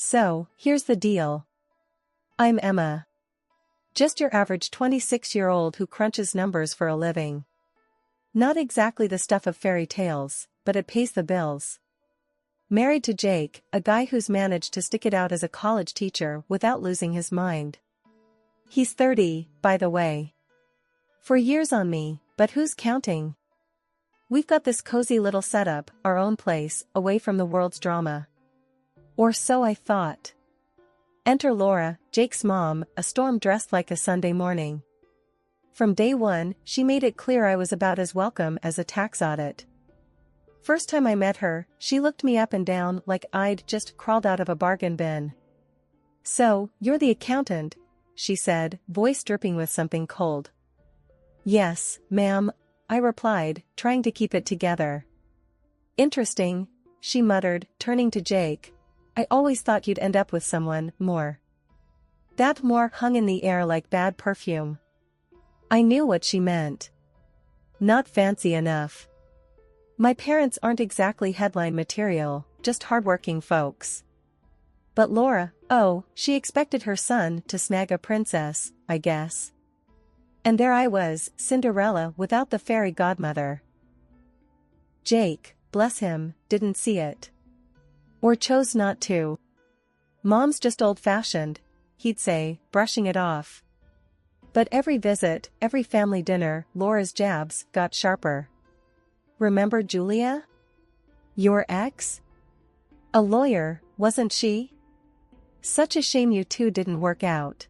So, here's the deal. I'm Emma. Just your average 26-year-old who crunches numbers for a living. Not exactly the stuff of fairy tales, but it pays the bills. Married to Jake, a guy who's managed to stick it out as a college teacher without losing his mind. He's 30, by the way. 4 years on me, but who's counting? We've got this cozy little setup, our own place, away from the world's drama. Or so I thought. Enter Laura, Jake's mom, a storm dressed like a Sunday morning. From day one, she made it clear I was about as welcome as a tax audit. First time I met her, she looked me up and down like I'd just crawled out of a bargain bin. "So, you're the accountant," she said, voice dripping with something cold. "Yes, ma'am," I replied, trying to keep it together. "Interesting," she muttered, turning to Jake. "I always thought you'd end up with someone more." That more hung in the air like bad perfume. I knew what she meant. Not fancy enough. My parents aren't exactly headline material, just hardworking folks. But Laura, oh, she expected her son to snag a princess, I guess. And there I was, Cinderella without the fairy godmother. Jake, bless him, didn't see it. Or chose not to. "Mom's just old-fashioned," he'd say, brushing it off. But every visit, every family dinner, Laura's jabs got sharper. "Remember Julia? Your ex? A lawyer, wasn't she? Such a shame you two didn't work out."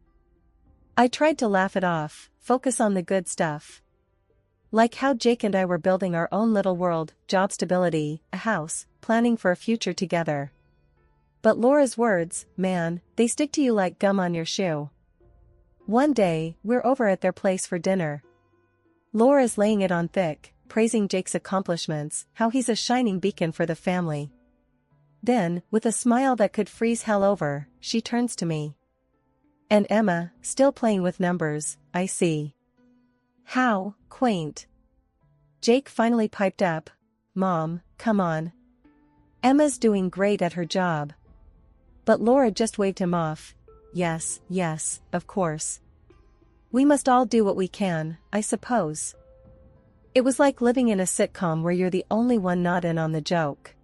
I tried to laugh it off, focus on the good stuff. Like how Jake and I were building our own little world, job stability, a house, planning for a future together. But Laura's words, man, they stick to you like gum on your shoe. One day, we're over at their place for dinner. Laura's laying it on thick, praising Jake's accomplishments, how he's a shining beacon for the family. Then, with a smile that could freeze hell over, she turns to me. "And Emma, still playing with numbers, I see. How quaint." Jake finally piped up, "Mom, come on. Emma's doing great at her job." But Laura just waved him off. "Yes, yes, of course. We must all do what we can, I suppose." It was like living in a sitcom where you're the only one not in on the joke.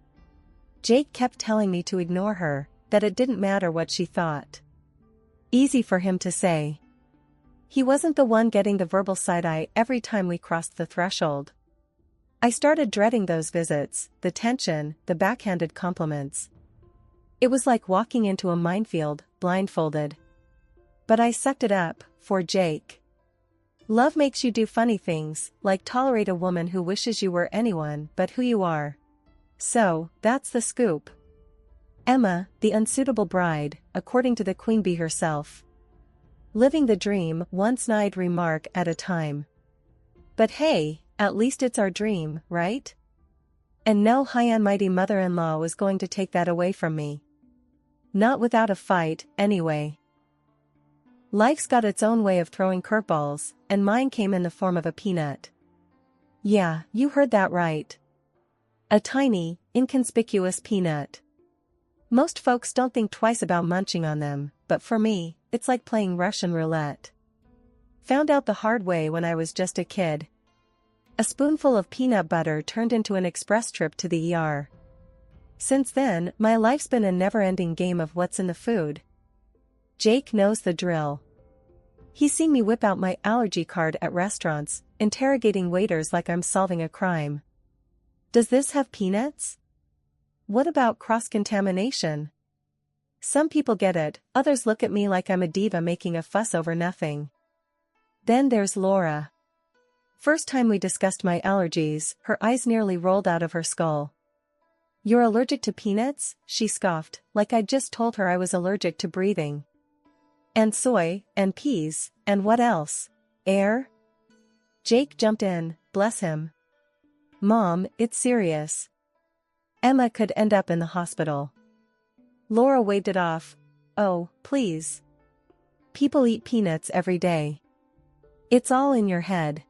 Jake kept telling me to ignore her, that it didn't matter what she thought. Easy for him to say. He wasn't the one getting the verbal side-eye every time we crossed the threshold. I started dreading those visits, the tension, the backhanded compliments. It was like walking into a minefield, blindfolded. But I sucked it up, for Jake. Love makes you do funny things, like tolerate a woman who wishes you were anyone but who you are. So, that's the scoop. Emma, the unsuitable bride, according to the queen bee herself. Living the dream, one snide remark at a time. But hey, at least it's our dream, right? And no high and mighty mother-in-law was going to take that away from me. Not without a fight, anyway. Life's got its own way of throwing curveballs, and mine came in the form of a peanut. Yeah, you heard that right. A tiny, inconspicuous peanut. Most folks don't think twice about munching on them, but for me, it's like playing Russian roulette. Found out the hard way when I was just a kid. A spoonful of peanut butter turned into an express trip to the ER. Since then, my life's been a never-ending game of what's in the food. Jake knows the drill. He's seen me whip out my allergy card at restaurants, interrogating waiters like I'm solving a crime. Does this have peanuts? What about cross-contamination? Some people get it, others look at me like I'm a diva making a fuss over nothing. Then there's Laura. First time we discussed my allergies, her eyes nearly rolled out of her skull. "You're allergic to peanuts?" she scoffed, like I'd just told her I was allergic to breathing. "And soy, and peas, and what else? Air?" Jake jumped in, bless him. "Mom, it's serious. Emma could end up in the hospital." Laura waved it off. "Oh, please. People eat peanuts every day. It's all in your head."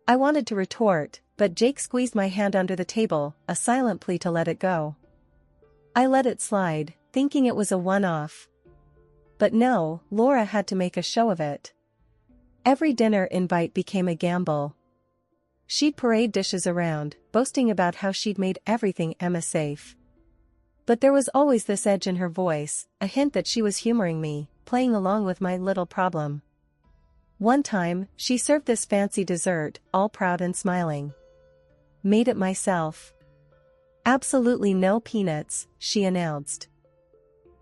I wanted to retort, but Jake squeezed my hand under the table, a silent plea to let it go. I let it slide, thinking it was a one-off. But no, Laura had to make a show of it. Every dinner invite became a gamble. She'd parade dishes around, boasting about how she'd made everything Emma safe. But there was always this edge in her voice, a hint that she was humoring me, playing along with my little problem. One time, she served this fancy dessert, all proud and smiling. Made it myself. Absolutely no peanuts, she announced.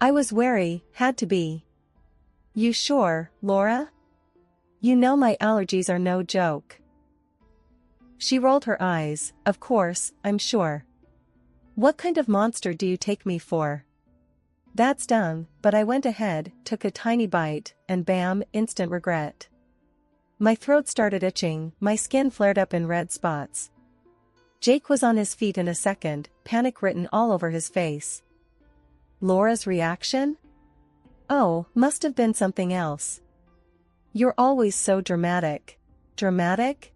I was wary, had to be. You sure, Laura? You know my allergies are no joke. She rolled her eyes. Of course, I'm sure. What kind of monster do you take me for? That stung, but I went ahead, took a tiny bite, and bam, instant regret. My throat started itching, my skin flared up in red spots. Jake was on his feet in a second, panic written all over his face. Laura's reaction? Oh, must have been something else. You're always so dramatic. Dramatic?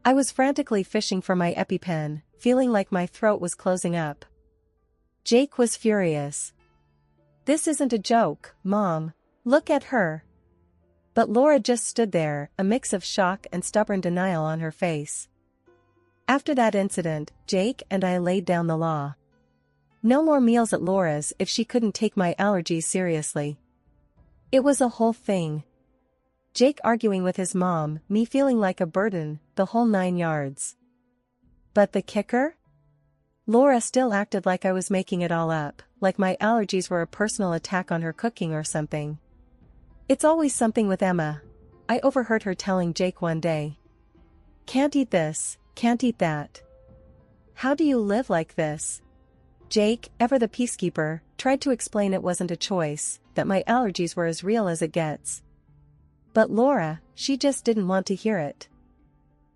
I was frantically fishing for my EpiPen, feeling like my throat was closing up. Jake was furious. This isn't a joke, Mom. Look at her. But Laura just stood there, a mix of shock and stubborn denial on her face. After that incident, Jake and I laid down the law. No more meals at Laura's if she couldn't take my allergies seriously. It was a whole thing. Jake arguing with his mom, me feeling like a burden, the whole 9 yards. But the kicker? Laura still acted like I was making it all up, like my allergies were a personal attack on her cooking or something. It's always something with Emma. I overheard her telling Jake one day. Can't eat this, can't eat that. How do you live like this? Jake, ever the peacekeeper, tried to explain it wasn't a choice, that my allergies were as real as it gets. But Laura, she just didn't want to hear it.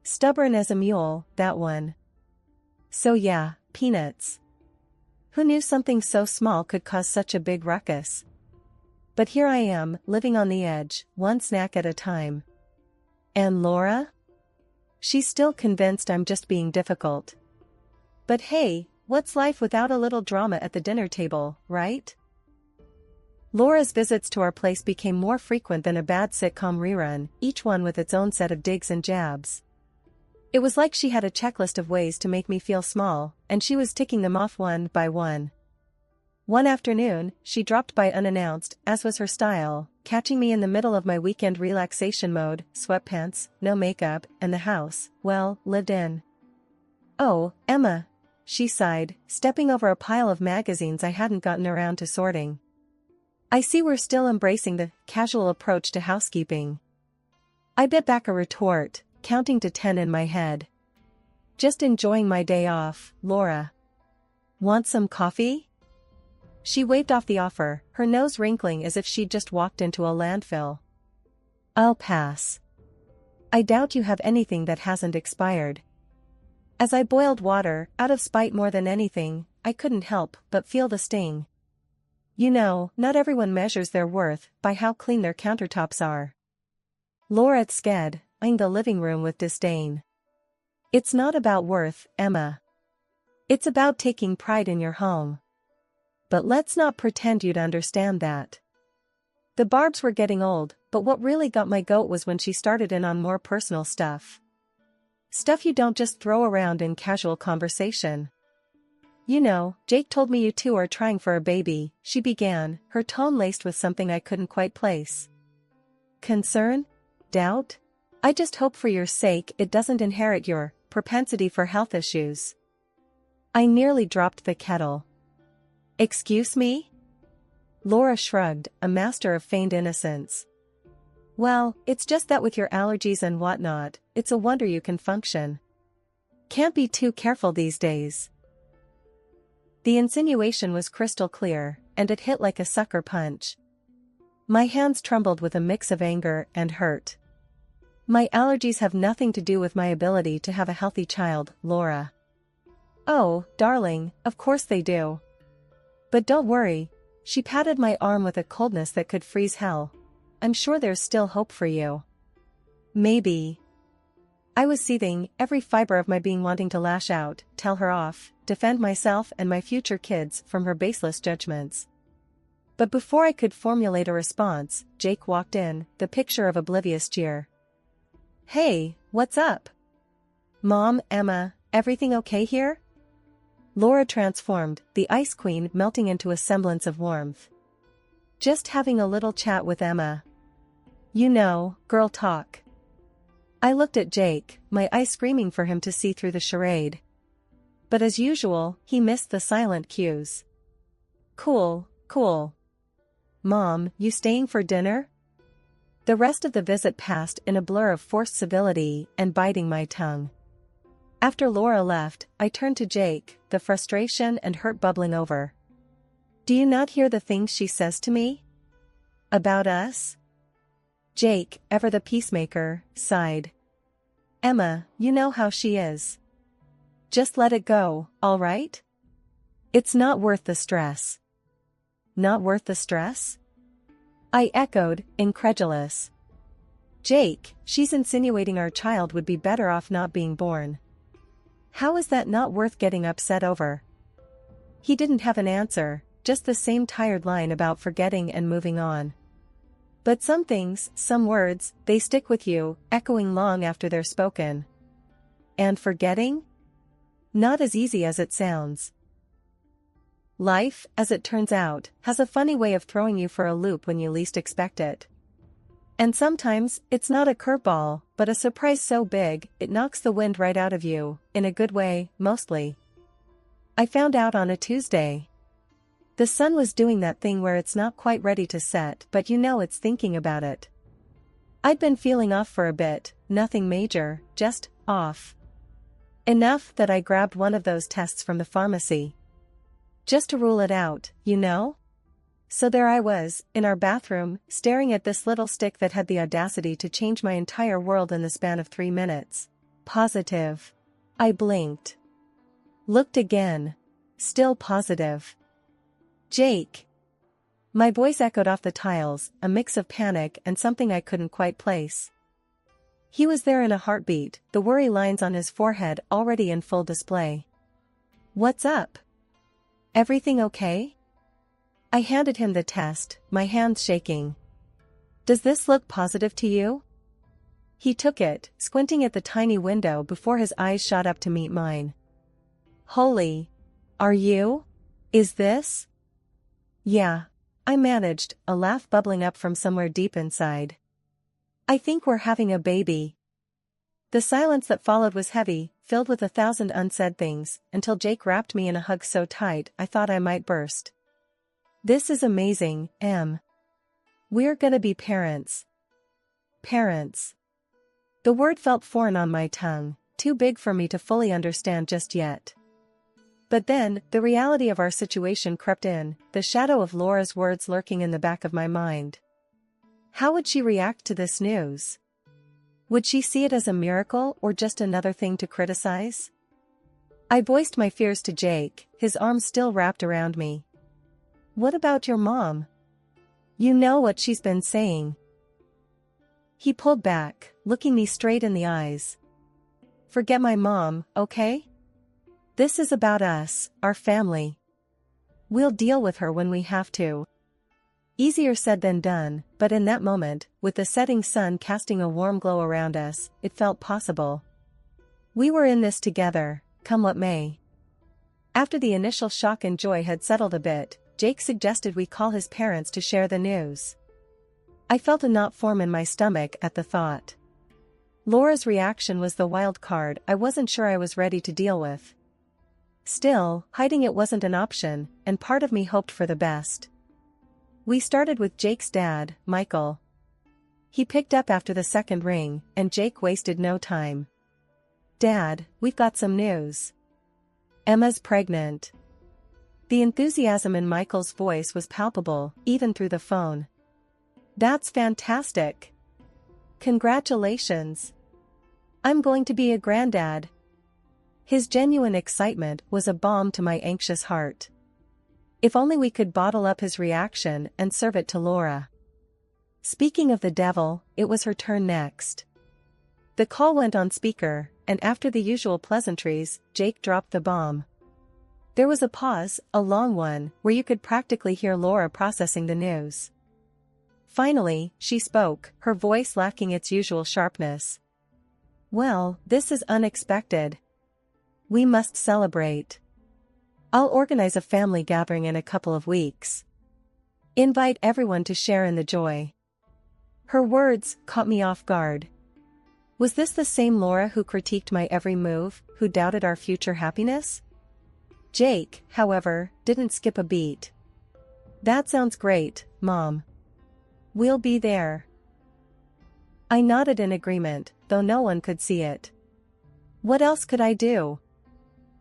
Stubborn as a mule, that one. So yeah, peanuts. Who knew something so small could cause such a big ruckus? But here I am, living on the edge, one snack at a time. And Laura? She's still convinced I'm just being difficult. But hey, what's life without a little drama at the dinner table, right? Laura's visits to our place became more frequent than a bad sitcom rerun, each one with its own set of digs and jabs. It was like she had a checklist of ways to make me feel small, and she was ticking them off one by one. One afternoon, she dropped by unannounced, as was her style, catching me in the middle of my weekend relaxation mode, sweatpants, no makeup, and the house, well, lived in. Oh, Emma, she sighed, stepping over a pile of magazines I hadn't gotten around to sorting. I see we're still embracing the casual approach to housekeeping. I bit back a retort, counting to 10 in my head. Just enjoying my day off, Laura. Want some coffee? She waved off the offer, her nose wrinkling as if she'd just walked into a landfill. I'll pass. I doubt you have anything that hasn't expired. As I boiled water, out of spite more than anything, I couldn't help but feel the sting. You know, not everyone measures their worth by how clean their countertops are. Laura sked, eyeing the living room with disdain. It's not about worth, Emma. It's about taking pride in your home. But let's not pretend you'd understand that. The barbs were getting old, but what really got my goat was when she started in on more personal stuff. Stuff you don't just throw around in casual conversation. You know, Jake told me you two are trying for a baby, she began, her tone laced with something I couldn't quite place. Concern? Doubt? I just hope for your sake it doesn't inherit your propensity for health issues. I nearly dropped the kettle. Excuse me? Laura shrugged, a master of feigned innocence. Well, it's just that with your allergies and whatnot, it's a wonder you can function. Can't be too careful these days. The insinuation was crystal clear, and it hit like a sucker punch. My hands trembled with a mix of anger and hurt. My allergies have nothing to do with my ability to have a healthy child, Laura. Oh, darling, of course they do. But don't worry, she patted my arm with a coldness that could freeze hell. I'm sure there's still hope for you. Maybe. I was seething, every fiber of my being wanting to lash out, tell her off, defend myself and my future kids from her baseless judgments. But before I could formulate a response, Jake walked in, the picture of oblivious jeer. "Hey, what's up? Mom, Emma, everything okay here?" Laura transformed, the Ice Queen melting into a semblance of warmth. "Just having a little chat with Emma. You know, girl talk." I looked at Jake, my eyes screaming for him to see through the charade. But as usual, he missed the silent cues. "Cool, cool. Mom, you staying for dinner?" The rest of the visit passed in a blur of forced civility and biting my tongue. After Laura left, I turned to Jake, the frustration and hurt bubbling over. "Do you not hear the things she says to me? About us?" Jake, ever the peacemaker, sighed. "Emma, you know how she is. Just let it go, all right? It's not worth the stress." "Not worth the stress?" I echoed, incredulous. "Jake, she's insinuating our child would be better off not being born. How is that not worth getting upset over?" He didn't have an answer, just the same tired line about forgetting and moving on. But some things, some words, they stick with you, echoing long after they're spoken. And forgetting? Not as easy as it sounds. Life, as it turns out, has a funny way of throwing you for a loop when you least expect it. And sometimes, it's not a curveball, but a surprise so big, it knocks the wind right out of you, in a good way, mostly. I found out on a Tuesday. The sun was doing that thing where it's not quite ready to set, but you know it's thinking about it. I'd been feeling off for a bit, nothing major, just off. Enough that I grabbed one of those tests from the pharmacy. Just to rule it out, you know? So there I was, in our bathroom, staring at this little stick that had the audacity to change my entire world in the span of 3 minutes. Positive. I blinked. Looked again. Still positive. "Jake." My voice echoed off the tiles, a mix of panic and something I couldn't quite place. He was there in a heartbeat, the worry lines on his forehead already in full display. "What's up? Everything okay?" I handed him the test, my hands shaking. "Does this look positive to you?" He took it, squinting at the tiny window before his eyes shot up to meet mine. "Holy. Are you? Is this?" "Yeah." I managed, a laugh bubbling up from somewhere deep inside. "I think we're having a baby." The silence that followed was heavy, filled with 1,000 unsaid things, until Jake wrapped me in a hug so tight I thought I might burst. "This is amazing, Em. We're gonna be parents." Parents. The word felt foreign on my tongue, too big for me to fully understand just yet. But then, the reality of our situation crept in, the shadow of Laura's words lurking in the back of my mind. How would she react to this news? Would she see it as a miracle or just another thing to criticize? I voiced my fears to Jake, his arms still wrapped around me. "What about your mom? You know what she's been saying." He pulled back, looking me straight in the eyes. "Forget my mom, okay? This is about us, our family. We'll deal with her when we have to." Easier said than done, but in that moment, with the setting sun casting a warm glow around us, it felt possible. We were in this together, come what may. After the initial shock and joy had settled a bit, Jake suggested we call his parents to share the news. I felt a knot form in my stomach at the thought. Laura's reaction was the wild card I wasn't sure I was ready to deal with. Still, hiding it wasn't an option, and part of me hoped for the best. We started with Jake's dad, Michael. He picked up after the second ring, and Jake wasted no time. "Dad, we've got some news. Emma's pregnant." The enthusiasm in Michael's voice was palpable, even through the phone. "That's fantastic. Congratulations. I'm going to be a granddad." His genuine excitement was a balm to my anxious heart. If only we could bottle up his reaction and serve it to Laura. Speaking of the devil, it was her turn next. The call went on speaker, and after the usual pleasantries, Jake dropped the bomb. There was a pause, a long one, where you could practically hear Laura processing the news. Finally, she spoke, her voice lacking its usual sharpness. "Well, this is unexpected. We must celebrate. I'll organize a family gathering in a couple of weeks. Invite everyone to share in the joy." Her words caught me off guard. Was this the same Laura who critiqued my every move, who doubted our future happiness? Jake, however, didn't skip a beat. "That sounds great, Mom. We'll be there." I nodded in agreement, though no one could see it. What else could I do?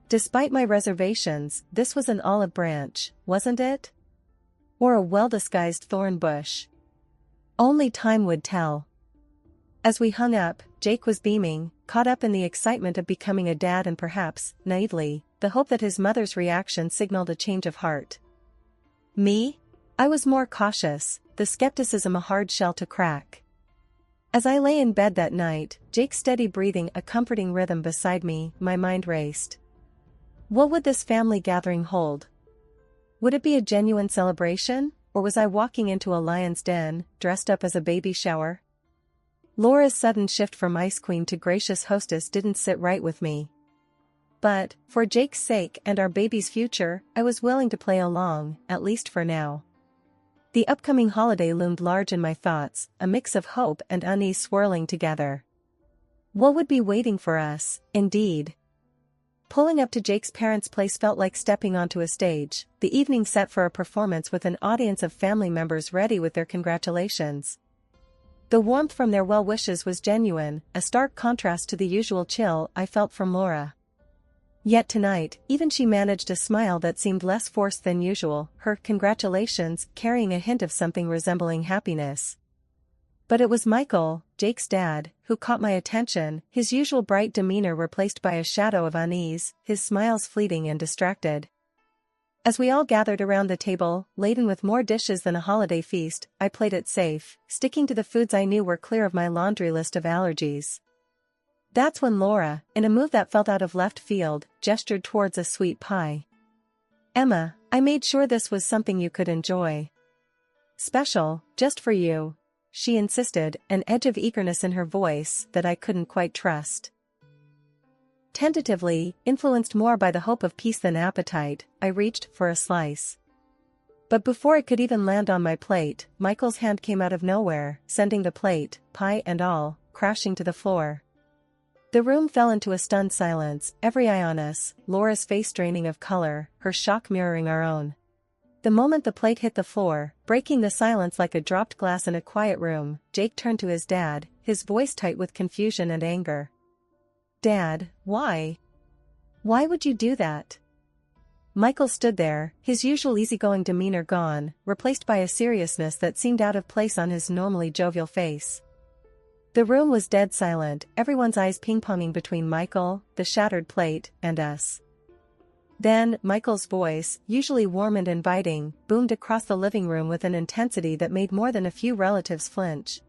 Despite my reservations, this was an olive branch, wasn't it? Or a well-disguised thorn bush? Only time would tell. As we hung up, Jake was beaming, caught up in the excitement of becoming a dad and perhaps, naively, the hope that his mother's reaction signaled a change of heart. Me? I was more cautious, the skepticism a hard shell to crack. As I lay in bed that night, Jake's steady breathing a comforting rhythm beside me, my mind raced. What would this family gathering hold? Would it be a genuine celebration, or was I walking into a lion's den, dressed up as a baby shower? Laura's sudden shift from ice queen to gracious hostess didn't sit right with me. But, for Jake's sake and our baby's future, I was willing to play along, at least for now. The upcoming holiday loomed large in my thoughts, a mix of hope and unease swirling together. What would be waiting for us, indeed? Pulling up to Jake's parents' place felt like stepping onto a stage, the evening set for a performance with an audience of family members ready with their congratulations. The warmth from their well wishes was genuine, a stark contrast to the usual chill I felt from Laura. Yet tonight, even she managed a smile that seemed less forced than usual, her congratulations carrying a hint of something resembling happiness. But it was Michael, Jake's dad, who caught my attention, his usual bright demeanor replaced by a shadow of unease, his smiles fleeting and distracted. As we all gathered around the table, laden with more dishes than a holiday feast, I played it safe, sticking to the foods I knew were clear of my laundry list of allergies. That's when Laura, in a move that felt out of left field, gestured towards a sweet pie. "Emma, I made sure this was something you could enjoy. Special, just for you," she insisted, an edge of eagerness in her voice that I couldn't quite trust. Tentatively, influenced more by the hope of peace than appetite, I reached for a slice. But before it could even land on my plate, Michael's hand came out of nowhere, sending the plate, pie and all, crashing to the floor. The room fell into a stunned silence, every eye on us, Laura's face draining of color, her shock mirroring our own. The moment the plate hit the floor, breaking the silence like a dropped glass in a quiet room, Jake turned to his dad, his voice tight with confusion and anger. "Dad, why? Why would you do that?" Michael stood there, his usual easygoing demeanor gone, replaced by a seriousness that seemed out of place on his normally jovial face. The room was dead silent, everyone's eyes ping-ponging between Michael, the shattered plate, and us. Then, Michael's voice, usually warm and inviting, boomed across the living room with an intensity that made more than a few relatives flinch.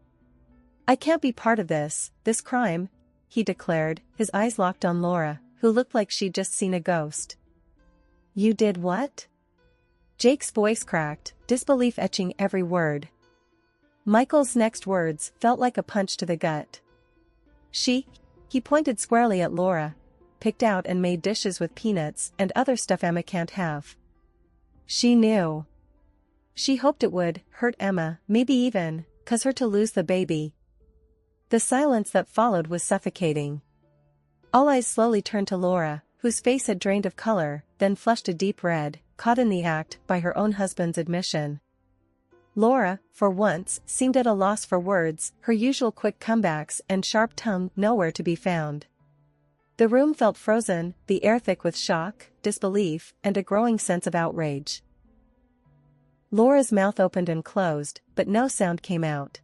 "I can't be part of this crime," he declared, his eyes locked on Laura, who looked like she'd just seen a ghost. "You did what?" Jake's voice cracked, disbelief etching every word. Michael's next words felt like a punch to the gut. He pointed squarely at Laura, picked out and made dishes with peanuts and other stuff Emma can't have. She knew. She hoped it would hurt Emma, maybe even cause her to lose the baby. The silence that followed was suffocating. All eyes slowly turned to Laura, whose face had drained of color, then flushed a deep red, caught in the act by her own husband's admission. Laura, for once, seemed at a loss for words, her usual quick comebacks and sharp tongue nowhere to be found. The room felt frozen, the air thick with shock, disbelief, and a growing sense of outrage. Laura's mouth opened and closed, but no sound came out.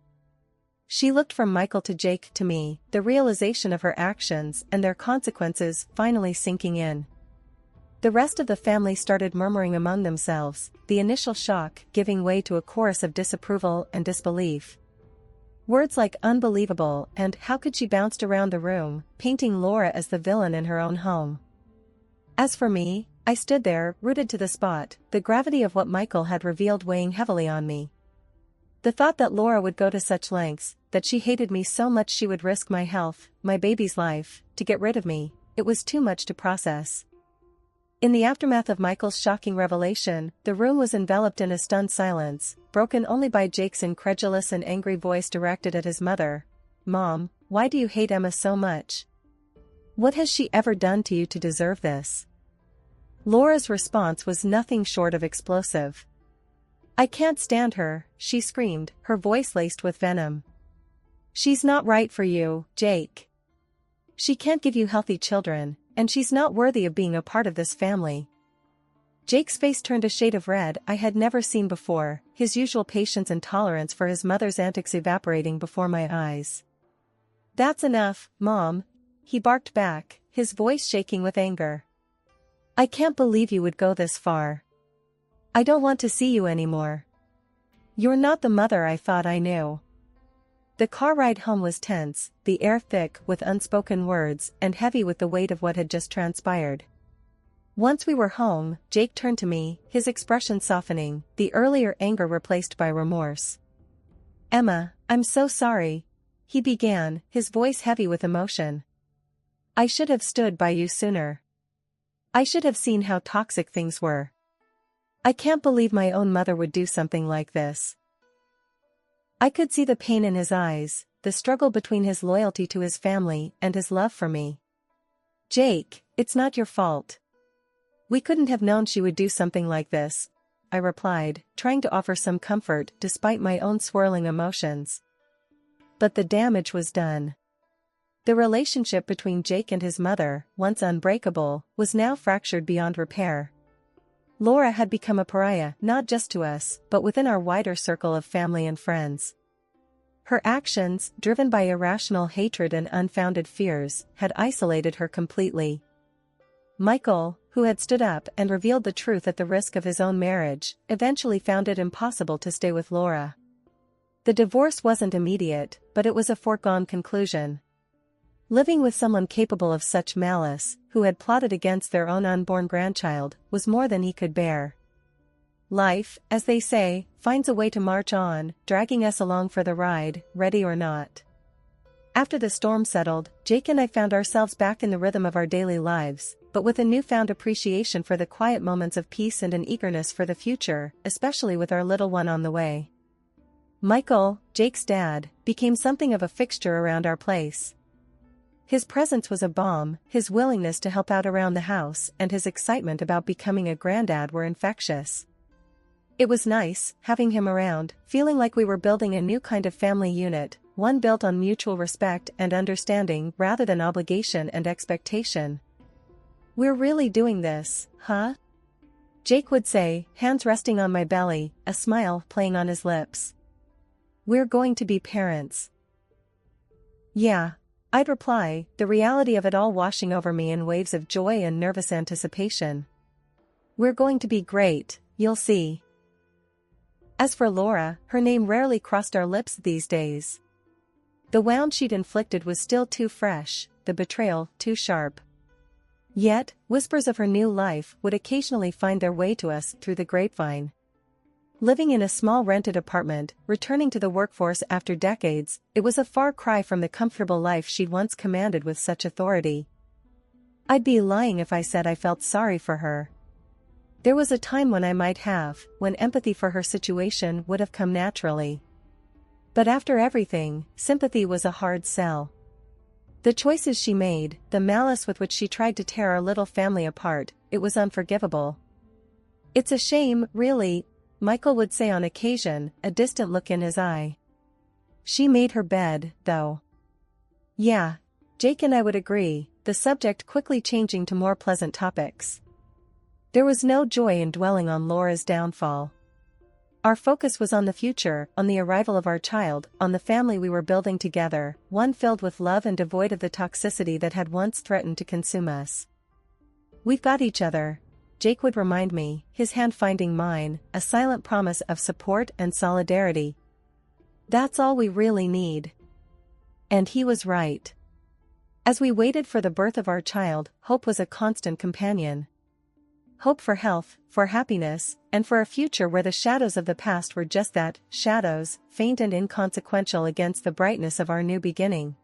She looked from Michael to Jake to me, the realization of her actions and their consequences finally sinking in. The rest of the family started murmuring among themselves, the initial shock giving way to a chorus of disapproval and disbelief. Words like unbelievable and how could she bounced around the room, painting Laura as the villain in her own home. As for me, I stood there, rooted to the spot, the gravity of what Michael had revealed weighing heavily on me. The thought that Laura would go to such lengths, that she hated me so much she would risk my health, my baby's life, to get rid of me, it was too much to process. In the aftermath of Michael's shocking revelation, the room was enveloped in a stunned silence, broken only by Jake's incredulous and angry voice directed at his mother. "Mom, why do you hate Emma so much? What has she ever done to you to deserve this?" Laura's response was nothing short of explosive. "I can't stand her," she screamed, her voice laced with venom. "She's not right for you, Jake. She can't give you healthy children, and she's not worthy of being a part of this family." Jake's face turned a shade of red I had never seen before, his usual patience and tolerance for his mother's antics evaporating before my eyes. "That's enough, Mom," he barked back, his voice shaking with anger. "I can't believe you would go this far. I don't want to see you anymore. You're not the mother I thought I knew." The car ride home was tense, the air thick with unspoken words and heavy with the weight of what had just transpired. Once we were home, Jake turned to me, his expression softening, the earlier anger replaced by remorse. "Emma, I'm so sorry," he began, his voice heavy with emotion. "I should have stood by you sooner. I should have seen how toxic things were. I can't believe my own mother would do something like this." I could see the pain in his eyes, the struggle between his loyalty to his family and his love for me. "Jake, it's not your fault. We couldn't have known she would do something like this," I replied, trying to offer some comfort despite my own swirling emotions. But the damage was done. The relationship between Jake and his mother, once unbreakable, was now fractured beyond repair. Laura had become a pariah not just to us, but within our wider circle of family and friends. Her actions, driven by irrational hatred and unfounded fears, had isolated her completely. Michael, who had stood up and revealed the truth at the risk of his own marriage, eventually found it impossible to stay with Laura. The divorce wasn't immediate, but it was a foregone conclusion. Living with someone capable of such malice, who had plotted against their own unborn grandchild, was more than he could bear. Life, as they say, finds a way to march on, dragging us along for the ride, ready or not. After the storm settled, Jake and I found ourselves back in the rhythm of our daily lives, but with a newfound appreciation for the quiet moments of peace and an eagerness for the future, especially with our little one on the way. Michael, Jake's dad, became something of a fixture around our place. His presence was a balm, his willingness to help out around the house and his excitement about becoming a granddad were infectious. It was nice, having him around, feeling like we were building a new kind of family unit, one built on mutual respect and understanding rather than obligation and expectation. "We're really doing this, huh?" Jake would say, hands resting on my belly, a smile playing on his lips. "We're going to be parents." "Yeah," I'd reply, the reality of it all washing over me in waves of joy and nervous anticipation. "We're going to be great, you'll see." As for Laura, her name rarely crossed our lips these days. The wound she'd inflicted was still too fresh, the betrayal too sharp. Yet, whispers of her new life would occasionally find their way to us through the grapevine. Living in a small rented apartment, returning to the workforce after decades, it was a far cry from the comfortable life she'd once commanded with such authority. I'd be lying if I said I felt sorry for her. There was a time when I might have, when empathy for her situation would have come naturally. But after everything, sympathy was a hard sell. The choices she made, the malice with which she tried to tear our little family apart, it was unforgivable. "It's a shame, really," Michael would say on occasion, a distant look in his eye. "She made her bed, though." "Yeah," Jake and I would agree, the subject quickly changing to more pleasant topics. There was no joy in dwelling on Laura's downfall. Our focus was on the future, on the arrival of our child, on the family we were building together, one filled with love and devoid of the toxicity that had once threatened to consume us. "We've got each other," Jake would remind me, his hand finding mine, a silent promise of support and solidarity. "That's all we really need." And he was right. As we waited for the birth of our child, hope was a constant companion. hope for health, for happiness, and for a future where the shadows of the past were just that, shadows, faint and inconsequential against the brightness of our new beginning.